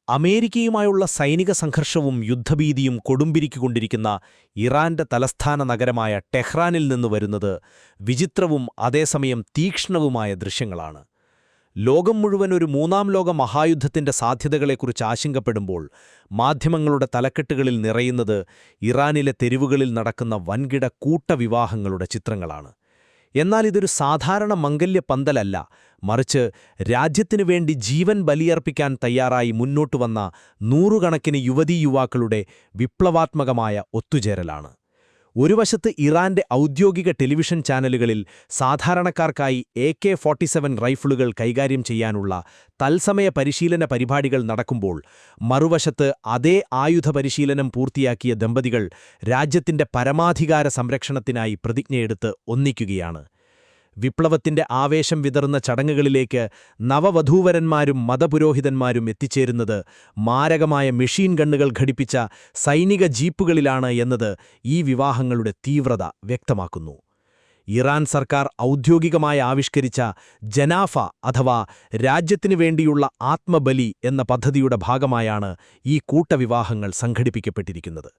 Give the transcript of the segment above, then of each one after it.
അമേരിക്കയുമായുള്ള സൈനിക സംഘർഷവും യുദ്ധഭീതിയും കൊടുമ്പിരിക്കൊണ്ടിരിക്കുന്ന ഇറാന്റെ തലസ്ഥാന നഗരമായ ടെഹ്റാനിൽ നിന്ന് വരുന്നത് വിചിത്രവും അതേസമയം തീക്ഷ്ണവുമായ ദൃശ്യങ്ങളാണ്. ലോകം മുഴുവൻ ഒരു മൂന്നാം ലോക മഹായുദ്ധത്തിന്റെ സാധ്യതകളെക്കുറിച്ച് ആശങ്കപ്പെടുമ്പോൾ മാധ്യമങ്ങളുടെ തലക്കെട്ടുകളിൽ നിറയുന്നത് ഇറാനിലെ തെരുവുകളിൽ നടക്കുന്ന വൻകിട കൂട്ടവിവാഹങ്ങളുടെ ചിത്രങ്ങളാണ്. എന്നാൽ ഇതൊരു സാധാരണ മംഗല്യപന്തലല്ല, മറിച്ച് രാജ്യത്തിനു വേണ്ടി ജീവൻ ബലിയർപ്പിക്കാൻ തയ്യാറായി മുന്നോട്ടുവന്ന നൂറുകണക്കിന് യുവതീയുവാക്കളുടെ വിപ്ലവാത്മകമായ ഒത്തുചേരലാണ്. ഒരു വശത്ത് ഇറാന്റെ ഔദ്യോഗിക ടെലിവിഷൻ ചാനലുകളിൽ സാധാരണക്കാർക്കായി AK-47 റൈഫിളുകൾ കൈകാര്യം ചെയ്യാനുള്ള തത്സമയ പരിശീലന പരിപാടികൾ നടക്കുമ്പോൾ, മറുവശത്ത് അതേ ആയുധ പരിശീലനം പൂർത്തിയാക്കിയ ദമ്പതികൾ രാജ്യത്തിന്റെ പരമാധികാര സംരക്ഷണത്തിനായി പ്രതിജ്ഞയെടുത്ത് ഒന്നിക്കുകയാണ്. വിപ്ലവത്തിന്റെ ആവേശം വിതറുന്ന ചടങ്ങുകളിലേക്ക് നവവധൂവരന്മാരും മതപുരോഹിതന്മാരും എത്തിച്ചേരുന്നത് മാരകമായ മെഷീൻ ഗണ്ണുകൾ ഘടിപ്പിച്ച സൈനിക ജീപ്പുകളിലാണ് എന്നത് ഈ വിവാഹങ്ങളുടെ തീവ്രത വ്യക്തമാക്കുന്നു. ഇറാൻ സർക്കാർ ഔദ്യോഗികമായി ആവിഷ്കരിച്ച ജനാഫ അഥവാ രാജ്യത്തിനു വേണ്ടിയുള്ള ആത്മബലി എന്ന പദ്ധതിയുടെ ഭാഗമായാണ് ഈ കൂട്ടവിവാഹങ്ങൾ സംഘടിപ്പിക്കപ്പെട്ടിരിക്കുന്നത്.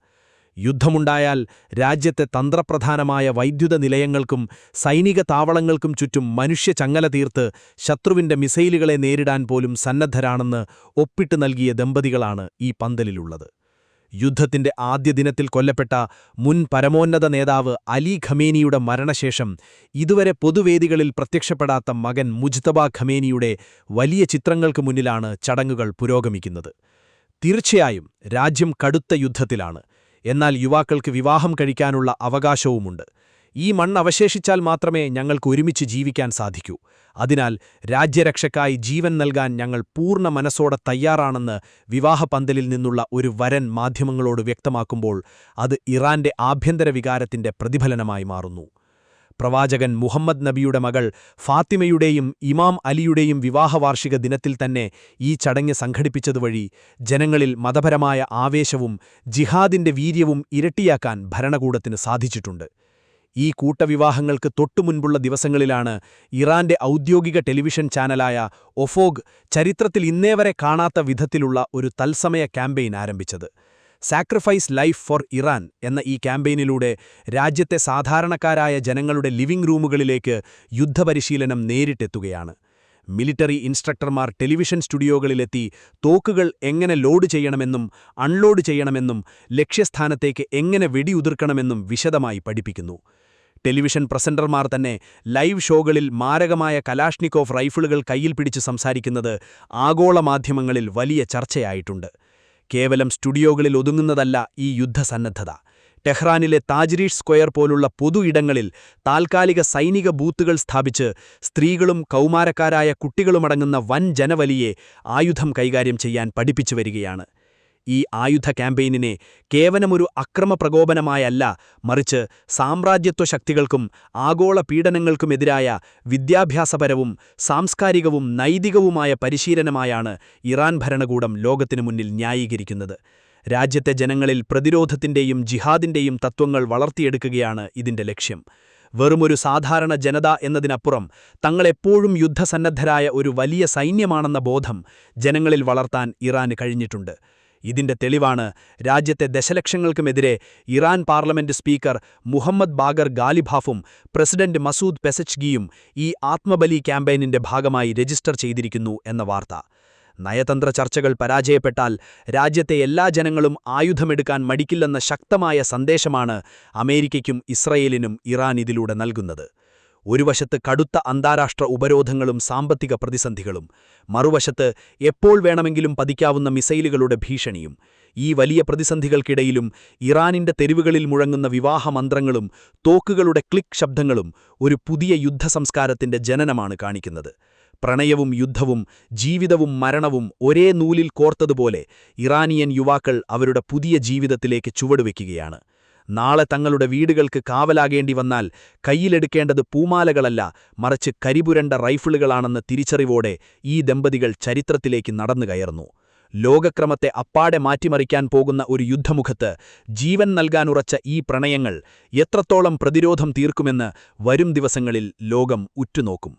യുദ്ധമുണ്ടായാൽ രാജ്യത്തെ തന്ത്രപ്രധാനമായ വൈദ്യുത നിലയങ്ങൾക്കും സൈനിക താവളങ്ങൾക്കും ചുറ്റും മനുഷ്യ ചങ്ങല തീർത്ത് ശത്രുവിന്റെ മിസൈലുകളെ നേരിടാൻ പോലും സന്നദ്ധരാണെന്ന് ഒപ്പിട്ട് നൽകിയ ദമ്പതികളാണ് ഈ പന്തലിലുള്ളത്. യുദ്ധത്തിന്റെ ആദ്യ ദിനത്തിൽ കൊല്ലപ്പെട്ട മുൻ പരമോന്നത നേതാവ് അലി ഖമേനിയുടെ മരണശേഷം ഇതുവരെ പൊതുവേദികളിൽ പ്രത്യക്ഷപ്പെടാത്ത മകൻ മുജ്തബ ഖമേനിയുടെ വലിയ ചിത്രങ്ങൾക്ക് മുന്നിലാണ് ചടങ്ങുകൾ പുരോഗമിക്കുന്നത്. തീർച്ചയായും രാജ്യം കടുത്ത യുദ്ധത്തിലാണ്. എന്നാൽ യുവാക്കൾക്ക് വിവാഹം കഴിക്കാനുള്ള അവകാശവുമുണ്ട്. ഈ മണ്ണ് അവശേഷിച്ചാൽ മാത്രമേ ഞങ്ങൾക്ക് ഒരുമിച്ച് ജീവിക്കാൻ സാധിക്കൂ. അതിനാൽ രാജ്യരക്ഷയ്ക്കായി ജീവൻ നൽകാൻ ഞങ്ങൾ പൂർണ്ണ മനസ്സോടെ തയ്യാറാണെന്ന് വിവാഹപന്തലിൽ നിന്നുള്ള ഒരു വരൻ മാധ്യമങ്ങളോട് വ്യക്തമാക്കുമ്പോൾ അത് ഇറാന്റെ ആഭ്യന്തര വികാരത്തിന്റെ പ്രതിഫലനമായി മാറുന്നു. പ്രവാചകൻ മുഹമ്മദ് നബിയുടെ മകൾ ഫാത്തിമയുടെയും ഇമാം അലിയുടെയും വിവാഹവാർഷിക ദിനത്തിൽ തന്നെ ഈ ചടങ്ങ് സംഘടിപ്പിച്ചതുവഴി ജനങ്ങളിൽ മതപരമായ ആവേശവും ജിഹാദിന്റെ വീര്യവും ഇരട്ടിയാക്കാൻ ഭരണകൂടത്തിന് സാധിച്ചിട്ടുണ്ട്. ഈ കൂട്ടവിവാഹങ്ങൾക്ക് തൊട്ടുമുൻപുള്ള ദിവസങ്ങളിലാണ് ഇറാന്റെ ഔദ്യോഗിക ടെലിവിഷൻ ചാനലായ ഒഫോഗ് ചരിത്രത്തിൽ ഇന്നേവരെ കാണാത്ത വിധത്തിലുള്ള ഒരു തത്സമയ ക്യാമ്പയിൻ ആരംഭിച്ചത്. സാക്രിഫൈസ് ലൈഫ് ഫോർ ഇറാൻ എന്ന ഈ ക്യാമ്പയിനിലൂടെ രാജ്യത്തെ സാധാരണക്കാരായ ജനങ്ങളുടെ ലിവിംഗ് റൂമുകളിലേക്ക് യുദ്ധപരിശീലനം നേരിട്ടെത്തുകയാണ്. മിലിറ്ററി ഇൻസ്ട്രക്ടർമാർ ടെലിവിഷൻ സ്റ്റുഡിയോകളിലെത്തി തോക്കുകൾ എങ്ങനെ ലോഡ് ചെയ്യണമെന്നും അൺലോഡ് ചെയ്യണമെന്നും ലക്ഷ്യസ്ഥാനത്തേക്ക് എങ്ങനെ വെടിയുതിർക്കണമെന്നും വിശദമായി പഠിപ്പിക്കുന്നു. ടെലിവിഷൻ പ്രസന്റർമാർ തന്നെ ലൈവ് ഷോകളിൽ മാരകമായ കലാഷ്നിക്കോഫ് റൈഫിളുകൾ കയ്യിൽ പിടിച്ച് സംസാരിക്കുന്നത് ആഗോള മാധ്യമങ്ങളിൽ വലിയ ചർച്ചയായിട്ടുണ്ട്. കേവലം സ്റ്റുഡിയോകളിൽ ഒതുങ്ങുന്നതല്ല ഈ യുദ്ധസന്നദ്ധത. ടെഹ്റാനിലെ താജ്രീഷ് സ്ക്വയർ പോലുള്ള പൊതു ഇടങ്ങളിൽ താൽക്കാലിക സൈനിക ബൂത്തുകൾ സ്ഥാപിച്ച് സ്ത്രീകളും കൗമാരക്കാരായ കുട്ടികളുമടങ്ങുന്ന വൻ ജനവലിയെ ആയുധം കൈകാര്യം ചെയ്യാൻ പഠിപ്പിച്ചു വരികയാണ്. ഈ ആയുധ ക്യാമ്പയിനിനെ കേവലമൊരു അക്രമപ്രകോപനമായല്ല, മറിച്ച് സാമ്രാജ്യത്വ ശക്തികൾക്കും ആഗോള പീഡനങ്ങൾക്കുമെതിരായ വിദ്യാഭ്യാസപരവും സാംസ്കാരികവും നൈതികവുമായ പരിശീലനമായാണ് ഇറാൻ ഭരണകൂടം ലോകത്തിനു മുന്നിൽ ന്യായീകരിക്കുന്നത്. രാജ്യത്തെ ജനങ്ങളിൽ പ്രതിരോധത്തിന്റെയും ജിഹാദിന്റെയും തത്വങ്ങൾ വളർത്തിയെടുക്കുകയാണ് ഇതിന്റെ ലക്ഷ്യം. വെറുമൊരു സാധാരണ ജനത എന്നതിനപ്പുറം തങ്ങളെപ്പോഴും യുദ്ധസന്നദ്ധരായ ഒരു വലിയ സൈന്യമാണെന്ന ബോധം ജനങ്ങളിൽ വളർത്താൻ ഇറാന് കഴിഞ്ഞിട്ടുണ്ട്. ഇതിന്റെ തെളിവാണ് രാജ്യത്തെ ദശലക്ഷങ്ങൾക്കുമെതിരെ Iran parliament speaker Mohammad Bagher ഗാലിബാഫും പ്രസിഡന്റ് മസൂദ് പെസച്കിയും ഈ ആത്മബലി ക്യാമ്പയിനിന്റെ ഭാഗമായി രജിസ്റ്റർ ചെയ്തിരിക്കുന്നു എന്ന വാർത്ത. നയതന്ത്ര ചർച്ചകൾ പരാജയപ്പെട്ടാൽ രാജ്യത്തെ എല്ലാ ജനങ്ങളും ആയുധമെടുക്കാൻ മടിക്കില്ലെന്ന ശക്തമായ സന്ദേശമാണ് അമേരിക്കയ്ക്കും ഇസ്രയേലിനും ഇറാൻ ഇതിലൂടെ നൽകുന്നത്. ഒരു വശത്ത് കടുത്ത അന്താരാഷ്ട്ര ഉപരോധങ്ങളും സാമ്പത്തിക പ്രതിസന്ധികളും, മറുവശത്ത് എപ്പോൾ വേണമെങ്കിലും പതിക്കാവുന്ന മിസൈലുകളുടെ ഭീഷണിയും. ഈ വലിയ പ്രതിസന്ധികൾക്കിടയിലും ഇറാനിന്റെ തെരുവുകളിൽ മുഴങ്ങുന്ന വിവാഹമന്ത്രങ്ങളും തോക്കുകളുടെ ക്ലിക്ക് ശബ്ദങ്ങളും ഒരു പുതിയ യുദ്ധസംസ്കാരത്തിന്റെ ജനനമാണ് കാണിക്കുന്നത്. പ്രണയവും യുദ്ധവും ജീവിതവും മരണവും ഒരേ നൂലിൽ കോർത്തതുപോലെ ഇറാനിയൻ യുവാക്കൾ അവരുടെ പുതിയ ജീവിതത്തിലേക്ക് ചുവടുവെക്കുകയാണ്. നാളെ തങ്ങളുടെ വീടുകൾക്ക് കാവലാകേണ്ടി വന്നാൽ കയ്യിലെടുക്കേണ്ടത് പൂമാലകളല്ല, മറിച്ച് കരിപുരണ്ട റൈഫിളുകളാണെന്ന തിരിച്ചറിവോടെ ഈ ദമ്പതികൾ ചരിത്രത്തിലേക്ക് നടന്നുകയറുന്നു. ലോകക്രമത്തെ അപ്പാടെ മാറ്റിമറിക്കാൻ പോകുന്ന ഒരു യുദ്ധമുഖത്ത് ജീവൻ നൽകാനുറച്ച ഈ പ്രണയങ്ങൾ എത്രത്തോളം പ്രതിരോധം തീർക്കുമെന്ന് വരും ദിവസങ്ങളിൽ ലോകം ഉറ്റുനോക്കും.